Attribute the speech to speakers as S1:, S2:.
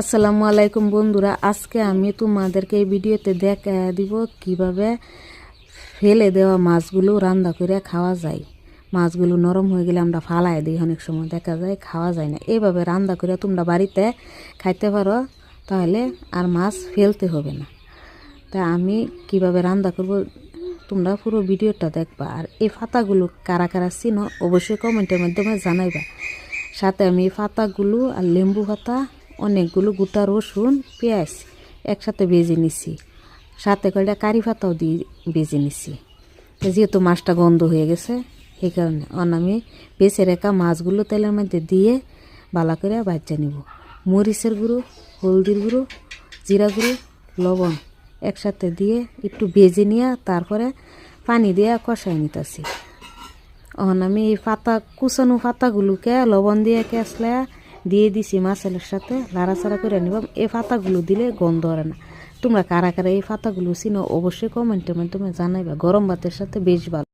S1: আসসালামু আলাইকুম বন্ধুরা, আজকে আমি তোমাদেরকে এই ভিডিওতে দেখা দিব কিভাবে ফেলে দেওয়া মাছগুলো রান্না করে খাওয়া যায়। মাছগুলো নরম হয়ে গেলে আমরা ফালাই দিই, অনেক সময় দেখা যায় খাওয়া যায় না। এইভাবে রান্না করে তোমরা বাড়িতে খাইতে পারো, তাহলে আর মাছ ফেলতে হবে না। তা আমি কিভাবে রান্না করব তোমরা পুরো ভিডিওটা দেখবা। আর এই পাতাগুলো কারা কারা চিনো অবশ্যই কমেন্টের মাধ্যমে জানাইবা। সাথে আমি এই পাতাগুলো আর লেম্বু পাতা, অনেকগুলো গোটা রসুন, পেঁয়াজ একসাথে ভেজে নিছি, সাথে কয়টা কারি পাতাও দিয়ে ভেজে নিছি। যেহেতু মাছটা গন্ধ হয়ে গেছে সেই কারণে আমি বেছে রেখা মাছগুলো তেলের মধ্যে দিয়ে ভালো করে ভাজা নিব। মরিচের গুঁড়ো, হলদির গুঁড়ো, জিরা গুঁড়ো, লবণ একসাথে দিয়ে একটু ভেজে নিয়ে তারপরে পানি দিয়ে কষাই নিতেছি। আমি এই পাতা কুচানো পাতাগুলোকে লবণ দিয়ে কেসলে দিয়ে দিছি মাছের সাথে, লাড়াচাড়া করে নিবাম। এই পাতাগুলো দিলে গন্ধ হয় না। তোমরা কারা কারা এই পাতাগুলো চিনো অবশ্যই কমেন্টের মাধ্যমে জানাইবা। গরম ভাতের সাথে বেশ ভালো।